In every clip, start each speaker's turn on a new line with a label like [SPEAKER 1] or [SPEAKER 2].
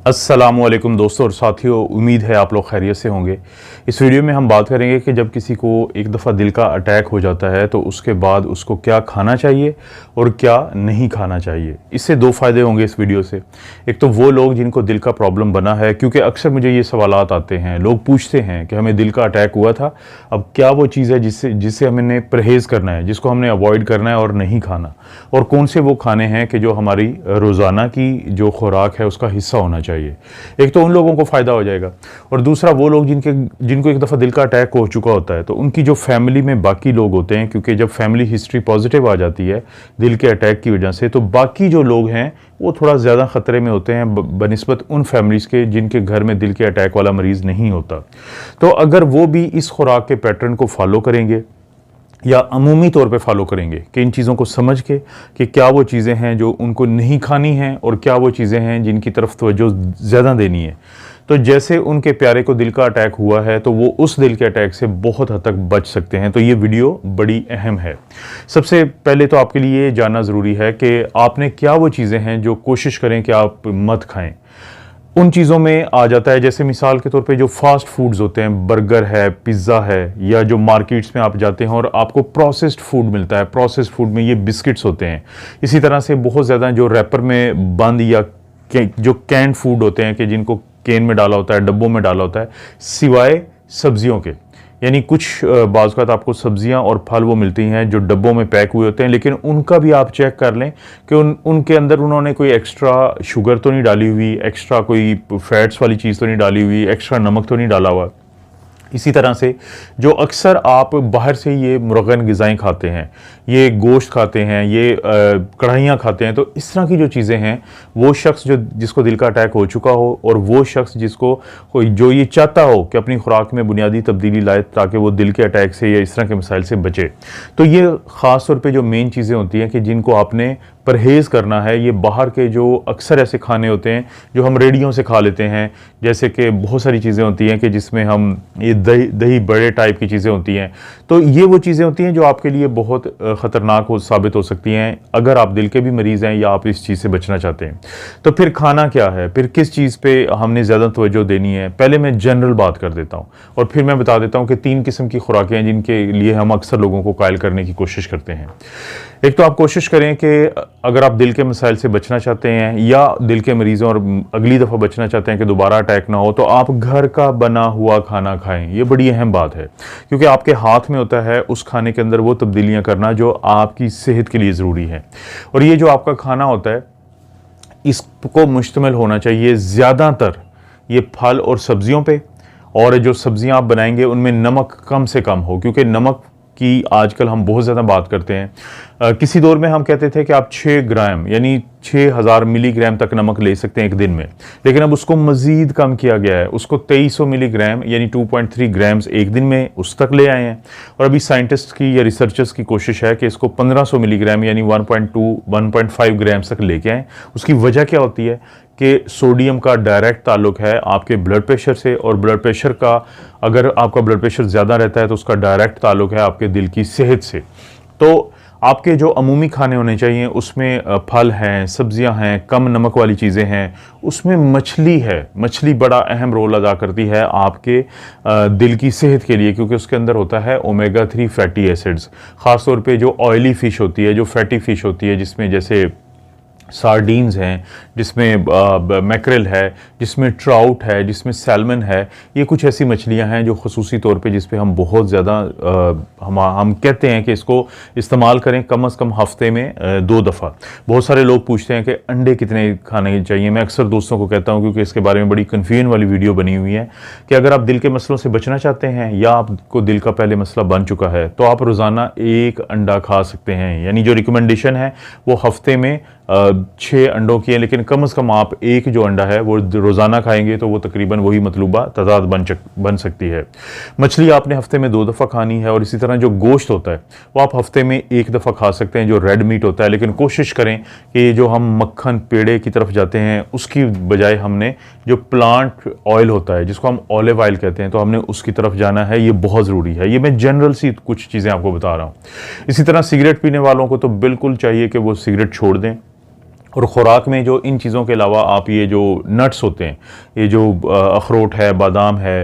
[SPEAKER 1] अस्सलामुअलैकुम दोस्तों और साथियों, उम्मीद है आप लोग खैरियत से होंगे। इस वीडियो में हम बात करेंगे कि जब किसी को एक दफ़ा दिल का अटैक हो जाता है तो उसके बाद उसको क्या खाना चाहिए और क्या नहीं खाना चाहिए। इससे दो फ़ायदे होंगे इस वीडियो से। एक तो वो लोग जिनको दिल का प्रॉब्लम बना है, क्योंकि अक्सर मुझे ये सवालात आते हैं, लोग पूछते हैं कि हमें दिल का अटैक हुआ था, अब क्या वो चीज़ है जिससे हमने परहेज़ करना है, जिसको हमने अवॉइड करना है और नहीं खाना, और कौन से वो खाने हैं कि जो हमारी रोज़ाना की जो खुराक है उसका हिस्सा होना चाहिए। एक तो उन लोगों को फ़ायदा हो जाएगा, और दूसरा वो लोग जिनको एक दफ़ा दिल का अटैक हो चुका होता है तो उनकी जो फैमिली में बाकी लोग होते हैं, क्योंकि जब फैमिली हिस्ट्री पॉजिटिव आ जाती है दिल के अटैक की वजह से, तो बाकी जो लोग हैं वो थोड़ा ज़्यादा ख़तरे में होते हैं बनिस्बत उन फैमिलीज़ के जिनके घर में दिल के अटैक वाला मरीज़ नहीं होता। तो अगर वो भी इस खुराक के पैटर्न को फॉलो करेंगे या अमूमी तौर पे फॉलो करेंगे कि इन चीज़ों को समझ के कि क्या वो चीज़ें हैं जो उनको नहीं खानी हैं और क्या वो चीज़ें हैं जिनकी तरफ तवज्जो ज़्यादा देनी है, तो जैसे उनके प्यारे को दिल का अटैक हुआ है तो वो उस दिल के अटैक से बहुत हद तक बच सकते हैं। तो ये वीडियो बड़ी अहम है। सबसे पहले तो आपके लिए जानना ज़रूरी है कि आपने क्या वो चीज़ें हैं जो कोशिश करें कि आप मत खाएँ। उन चीज़ों में आ जाता है, जैसे मिसाल के तौर पे जो फास्ट फूड्स होते हैं, बर्गर है, पिज़्ज़ा है, या जो मार्केट्स में आप जाते हैं और आपको प्रोसेस्ड फूड मिलता है। प्रोसेस्ड फूड में ये बिस्किट्स होते हैं। इसी तरह से बहुत ज़्यादा जो रैपर में बंद या जो कैंड फूड होते हैं कि जिनको कैन में डाला होता है, डब्बों में डाला होता है, सिवाय सब्जियों के। यानी कुछ बाज़ आपको सब्जियां और फल वो मिलती हैं जो डब्बों में पैक हुए होते हैं, लेकिन उनका भी आप चेक कर लें कि उनके अंदर उन्होंने कोई एक्स्ट्रा शुगर तो नहीं डाली हुई, एक्स्ट्रा कोई फैट्स वाली चीज़ तो नहीं डाली हुई, एक्स्ट्रा नमक तो नहीं डाला हुआ। इसी तरह से जो अक्सर आप बाहर से ये मुरगन ग़िज़ाएँ खाते हैं, ये गोश्त खाते हैं, ये कढ़ाइयाँ खाते हैं, तो इस तरह की जो चीज़ें हैं, वो शख्स जिसको दिल का अटैक हो चुका हो और वो शख्स जो ये चाहता हो कि अपनी खुराक में बुनियादी तब्दीली लाए ताकि वो दिल के अटैक से या इस तरह के मसाइल से बचे, तो ये ख़ास तौर पे जो मेन चीज़ें होती हैं कि जिनको आपने परहेज़ करना है, ये बाहर के जो अक्सर ऐसे खाने होते हैं जो हम रेडियों से खा लेते हैं, जैसे कि बहुत सारी चीज़ें होती हैं कि जिसमें हम ये दही बड़े टाइप की चीज़ें होती हैं, तो ये वो चीज़ें होती हैं जो आपके लिए बहुत ख़तरनाक साबित हो सकती हैं अगर आप दिल के भी मरीज़ हैं या आप इस चीज़ से बचना चाहते हैं। तो फिर खाना क्या है, फिर किस चीज़ पे हमने ज़्यादा तवज्जो देनी है, पहले मैं जनरल बात कर देता हूँ और फिर मैं बता देता हूँ कि 3 किस्म की खुराकें हैं जिनके लिए हम अक्सर लोगों को कायल करने की कोशिश करते हैं। एक तो आप कोशिश करें कि अगर आप दिल के मसाइल से बचना चाहते हैं या दिल के मरीज़ों और अगली दफ़ा बचना चाहते हैं कि दोबारा अटैक ना हो, तो आप घर का बना हुआ खाना खाएं। ये बड़ी अहम बात है, क्योंकि आपके हाथ में होता है उस खाने के अंदर वो तब्दीलियां करना जो आपकी सेहत के लिए ज़रूरी है। और ये जो आपका खाना होता है इसको मुश्तमिल होना चाहिए ज़्यादातर ये फल और सब्जियों पे, और जो सब्जियां आप बनाएंगे उनमें नमक कम से कम हो, क्योंकि नमक की आजकल हम बहुत ज़्यादा बात करते हैं। किसी दौर में हम कहते थे कि आप 6 ग्राम यानी 6000 मिलीग्राम तक नमक ले सकते हैं एक दिन में, लेकिन अब उसको मज़ीद कम किया गया है, उसको 2300 मिलीग्राम यानी 2.3 ग्राम्स एक दिन में उस तक ले आए हैं। और अभी साइंटिस्ट की या रिसर्चर्स की कोशिश है कि इसको 1500 मिलीग्राम यानी 1.5 ग्राम्स तक लेके आएँ। उसकी वजह क्या होती है कि सोडियम का डायरेक्ट ताल्लुक है आपके ब्लड प्रेशर से, और ब्लड प्रेशर का, अगर आपका ब्लड प्रेशर ज़्यादा रहता है तो उसका डायरेक्ट ताल्लुक है आपके दिल की सेहत से। तो आपके जो अमूमी खाने होने चाहिए उसमें फल हैं, सब्जियां हैं, कम नमक वाली चीज़ें हैं, उसमें मछली है। मछली बड़ा अहम रोल अदा करती है आपके दिल की सेहत के लिए, क्योंकि उसके अंदर होता है ओमेगा 3 फैटी एसिड्स। ख़ास तौर पे जो ऑयली फ़िश होती है, जो फैटी फ़िश होती है, जिसमें जैसे सार्डीन्स हैं, जिसमें मैकरेल है, जिसमें ट्राउट है, जिसमें सैल्मन है, ये कुछ ऐसी मछलियां हैं जो ख़ुसूसी तौर पे जिस पे हम बहुत ज़्यादा हम कहते हैं कि इसको इस्तेमाल करें कम से कम हफ्ते में 2 दफ़ा। बहुत सारे लोग पूछते हैं कि अंडे कितने खाने चाहिए। मैं अक्सर दोस्तों को कहता हूँ, क्योंकि इसके बारे में बड़ी कन्फ्यूजन वाली वीडियो बनी हुई है, कि अगर आप दिल के मसलों से बचना चाहते हैं या आपको दिल का पहले मसला बन चुका है तो आप रोज़ाना 1 अंडा खा सकते हैं। यानी जो रिकमेंडेशन है वो हफ्ते में 6 अंडों की है, लेकिन कम से कम आप एक जो अंडा है वो रोज़ाना खाएंगे तो वो तकरीबन वही मतलूबा तादाद बन सकती है। मछली आपने हफ्ते में 2 दफ़ा खानी है, और इसी तरह जो गोश्त होता है वो आप हफ्ते में 1 दफ़ा खा सकते हैं, जो रेड मीट होता है। लेकिन कोशिश करें कि जो हम मक्खन पेड़े की तरफ जाते हैं उसकी बजाय हमने जो प्लांट ऑयल होता है, जिसको हम ऑलिव ऑयल कहते हैं, तो हमने उसकी तरफ जाना है। ये बहुत ज़रूरी है। ये मैं जनरल सी कुछ चीज़ें आपको बता रहा हूँ। इसी तरह सिगरेट पीने वालों को तो बिल्कुल चाहिए कि वो सिगरेट छोड़ दें, और ख़ुराक में जो इन चीज़ों के अलावा आप ये जो नट्स होते हैं, ये जो अखरोट है, बादाम है,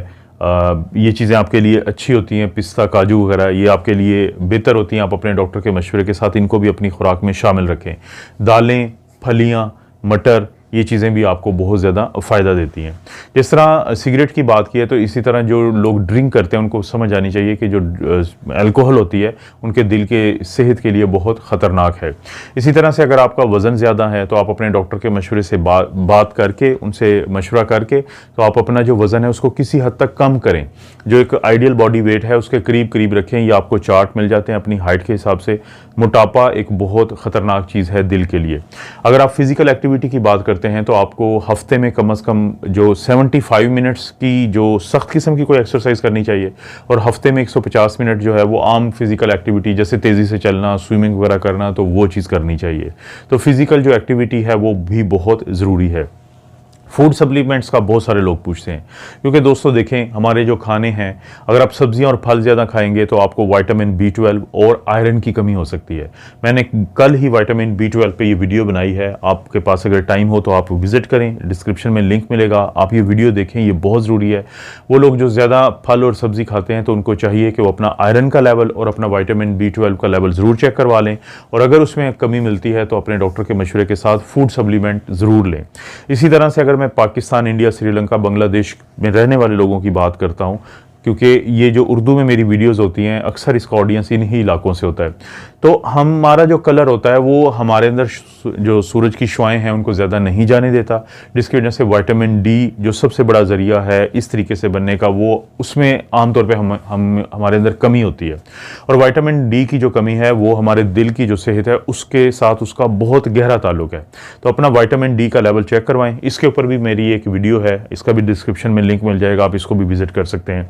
[SPEAKER 1] ये चीज़ें आपके लिए अच्छी होती हैं, पिस्ता, काजू वगैरह, ये आपके लिए बेहतर होती हैं। आप अपने डॉक्टर के मशवरे के साथ इनको भी अपनी खुराक में शामिल रखें। दालें, फलियाँ, मटर, ये चीज़ें भी आपको बहुत ज़्यादा फ़ायदा देती हैं। जिस तरह सिगरेट की बात की है, तो इसी तरह जो लोग ड्रिंक करते हैं उनको समझ आनी चाहिए कि जो अल्कोहल होती है उनके दिल के सेहत के लिए बहुत ख़तरनाक है। इसी तरह से अगर आपका वज़न ज़्यादा है तो आप अपने डॉक्टर के मशवरे से बात करके, उनसे मशवरा करके, तो आप अपना जो वज़न है उसको किसी हद तक कम करें। जो एक आइडियल बॉडी वेट है उसके करीब करीब रखें। ये आपको चार्ट मिल जाते हैं अपनी हाइट के हिसाब से। मोटापा एक बहुत ख़तरनाक चीज़ है दिल के लिए। अगर आप फिज़िकल एक्टिविटी की बात करते हैं तो आपको हफ्ते में कम से कम जो 75 मिनट्स की जो सख्त किस्म की कोई एक्सरसाइज करनी चाहिए, और हफ्ते में 150 मिनट जो है वो आम फिज़िकल एक्टिविटी जैसे तेज़ी से चलना, स्विमिंग वगैरह करना, तो वो चीज़ करनी चाहिए। तो फिज़िकल जो एक्टिविटी है वो भी बहुत ज़रूरी है। फूड सप्लीमेंट्स का बहुत सारे लोग पूछते हैं, क्योंकि दोस्तों देखें, हमारे जो खाने हैं, अगर आप सब्जियां और फल ज़्यादा खाएंगे तो आपको विटामिन B12 और आयरन की कमी हो सकती है। मैंने कल ही विटामिन B12 पे ये वीडियो बनाई है। आपके पास अगर टाइम हो तो आप विज़िट करें, डिस्क्रिप्शन में लिंक मिलेगा, आप ये वीडियो देखें, ये बहुत ज़रूरी है। वो लोग जो ज़्यादा फल और सब्ज़ी खाते हैं तो उनको चाहिए कि वो अपना आयरन का लेवल और अपना विटामिन B12 का लेवल ज़रूर चेक करवा लें, और अगर उसमें कमी मिलती है तो अपने डॉक्टर के मशवरे के साथ फूड सप्लीमेंट ज़रूर लें। इसी तरह से अगर मैं पाकिस्तान, इंडिया, श्रीलंका, बांग्लादेश में रहने वाले लोगों की बात करता हूं, क्योंकि ये जो उर्दू में मेरी वीडियोस होती हैं अक्सर इसका ऑडियंस इन्हीं इलाकों से होता है, तो हमारा जो कलर होता है वो हमारे अंदर जो सूरज की शुआएं हैं उनको ज़्यादा नहीं जाने देता, जिसकी वजह से विटामिन डी जो सबसे बड़ा ज़रिया है इस तरीके से बनने का, वो उसमें आमतौर पे हमारे अंदर कमी होती है। और विटामिन डी की जो कमी है वो हमारे दिल की जो सेहत है उसके साथ उसका बहुत गहरा ताल्लुक है। तो अपना विटामिन डी का लेवल चेक करवाएं। इसके ऊपर भी मेरी एक वीडियो है, इसका भी डिस्क्रिप्शन में लिंक मिल जाएगा, आप इसको भी विजिट कर सकते हैं।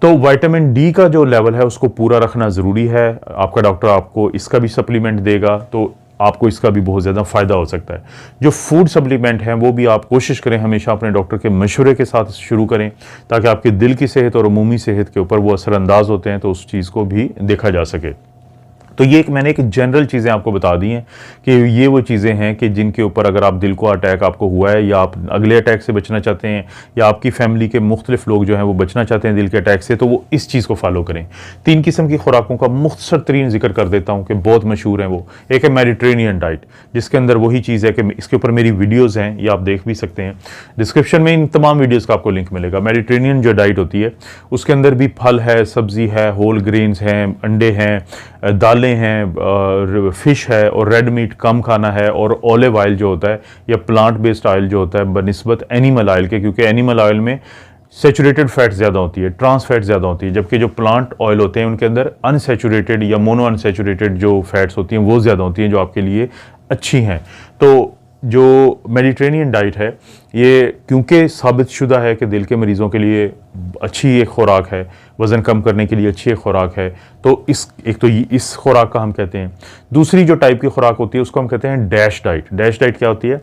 [SPEAKER 1] तो विटामिन डी का जो लेवल है उसको पूरा रखना ज़रूरी है। आपका डॉक्टर आपको इसका भी सप्लीमेंट देगा तो आपको इसका भी बहुत ज़्यादा फ़ायदा हो सकता है। जो फूड सप्लीमेंट हैं वो भी आप कोशिश करें हमेशा अपने डॉक्टर के मशवरे के साथ शुरू करें, ताकि आपके दिल की सेहत और अमूमी सेहत के ऊपर वो असरअंदाज होते हैं तो उस चीज़ को भी देखा जा सके। तो ये मैंने एक जनरल चीज़ें आपको बता दी हैं कि ये वो चीज़ें हैं कि जिनके ऊपर अगर आप दिल को अटैक आपको हुआ है, या आप अगले अटैक से बचना चाहते हैं, या आपकी फैमिली के मुख्तलिफ लोग जो हैं वो बचना चाहते हैं दिल के अटैक से, तो वो इस चीज़ को फॉलो करें। 3 किस्म की खुराकों का मुख्तसर तरीन जिक्र कर देता हूँ कि बहुत मशहूर हैं वो। एक है मेडिटेरेनियन डाइट, जिसके अंदर वही चीज़ है कि इसके ऊपर मेरी वीडियोज़ हैं, ये आप देख भी सकते हैं, डिस्क्रिप्शन में इन तमाम वीडियोज़ का आपको लिंक मिलेगा। मेडिटेरेनियन जो डाइट होती है उसके अंदर भी फल है, सब्ज़ी है, होल ग्रेन्स हैं, अंडे हैं, दालें हैं, फिश है, और रेड मीट कम खाना है, और ऑलिव ऑयल जो होता है या प्लांट बेस्ड ऑयल जो होता है बनिस्बत एनिमल ऑयल के, क्योंकि एनिमल ऑयल में सेचुरेटेड फैट ज़्यादा होती है, ट्रांस फैट ज़्यादा होती है, जबकि जो प्लांट ऑयल होते हैं उनके अंदर अनसेचुरेटेड या मोनो अनसेचुरेटेड जो फैट्स होती हैं वो ज़्यादा होती हैं, जो आपके लिए अच्छी हैं। तो जो मेडिटेरेनियन डाइट है ये क्योंकि साबित शुदा है कि दिल के मरीज़ों के लिए अच्छी एक खुराक है, वज़न कम करने के लिए अच्छी एक खुराक है, तो इस खुराक का हम कहते हैं। दूसरी जो टाइप की खुराक होती है उसको हम कहते हैं डैश डाइट। डैश डाइट क्या होती है?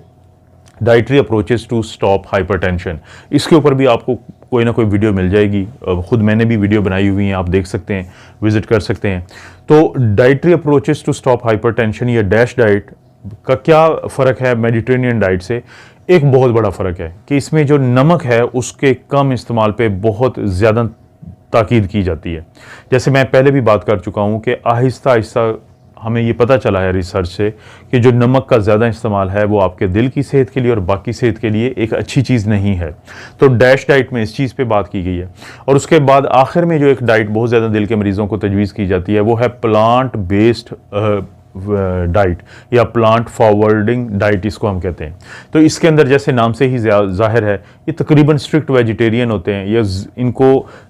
[SPEAKER 1] Dietary approaches to stop hypertension. इसके ऊपर भी आपको कोई ना कोई वीडियो मिल जाएगी, खुद मैंने भी वीडियो बनाई हुई है, आप देख सकते हैं, विजिट कर सकते हैं। तो dietary approaches to stop hypertension या डैश डाइट का क्या फ़र्क है मेडिटेरेनियन डाइट से? एक बहुत बड़ा फ़र्क है कि इसमें जो नमक है उसके कम इस्तेमाल पे बहुत ज़्यादा ताकीद की जाती है। जैसे मैं पहले भी बात कर चुका हूँ कि आहिस्ता आहिस्ता हमें ये पता चला है रिसर्च से कि जो नमक का ज़्यादा इस्तेमाल है वो आपके दिल की सेहत के लिए और बाकी सेहत के लिए एक अच्छी चीज़ नहीं है। तो डैश डाइट में इस चीज़ पे बात की गई है। और उसके बाद आखिर में जो एक डाइट बहुत ज़्यादा दिल के मरीज़ों को तजवीज़ की जाती है वो है प्लांट बेस्ड डाइट या प्लांट फॉरवर्डिंग डाइट, इसको हम कहते हैं। तो इसके अंदर जैसे नाम से ही जाहिर है ये तकरीबन स्ट्रिक्ट वेजिटेरियन होते हैं,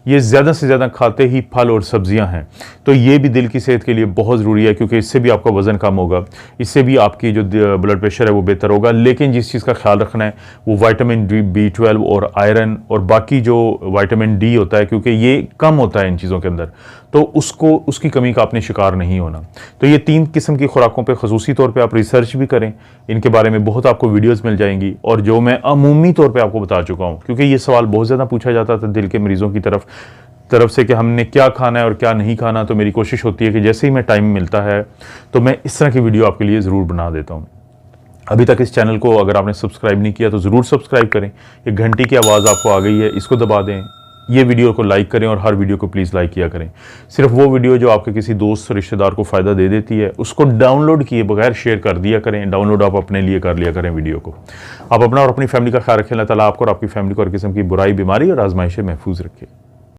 [SPEAKER 1] ये ज़्यादा से ज़्यादा खाते ही फल और सब्जियां हैं। तो ये भी दिल की सेहत के लिए बहुत ज़रूरी है, क्योंकि इससे भी आपका वज़न कम होगा, इससे भी आपकी जो ब्लड प्रेशर है वो बेहतर होगा। लेकिन जिस चीज़ का ख्याल रखना है वो विटामिन B12 और आयरन और बाकी जो विटामिन डी होता है, क्योंकि ये कम होता है इन चीज़ों के अंदर, तो उसकी कमी का आपने शिकार नहीं होना। तो ये 3 किस्म की खुराकों पे ख़ुसूसी तौर पे आप रिसर्च भी करें, इनके बारे में बहुत आपको वीडियोस मिल जाएंगी। और जो मैं अमूमी तौर पे आपको बता चुका हूँ, क्योंकि ये सवाल बहुत ज़्यादा पूछा जाता था दिल के मरीज़ों की तरफ से कि हमने क्या खाना है और क्या नहीं खाना, तो मेरी कोशिश होती है कि जैसे ही मैं टाइम मिलता है तो मैं इस तरह की वीडियो आपके लिए ज़रूर बना देता हूँ। अभी तक इस चैनल को अगर आपने सब्सक्राइब नहीं किया तो ज़रूर सब्सक्राइब करें। ये घंटी की आवाज़ आपको आ गई है, इसको दबा दें। ये वीडियो को लाइक करें और हर वीडियो को प्लीज़ लाइक किया करें। सिर्फ वो वीडियो जो आपके किसी दोस्त रिश्तेदार को फ़ायदा दे देती है उसको डाउनलोड किए बगैर शेयर कर दिया करें। डाउनलोड आप अपने लिए कर लिया करें वीडियो को। आप अपना और अपनी फैमिली का ख्याल रखें। अल्लाह ताला आपको और आपकी फैमिली को हर किस्म की बुराई, बीमारी और आजमाइश से महफूज रखे।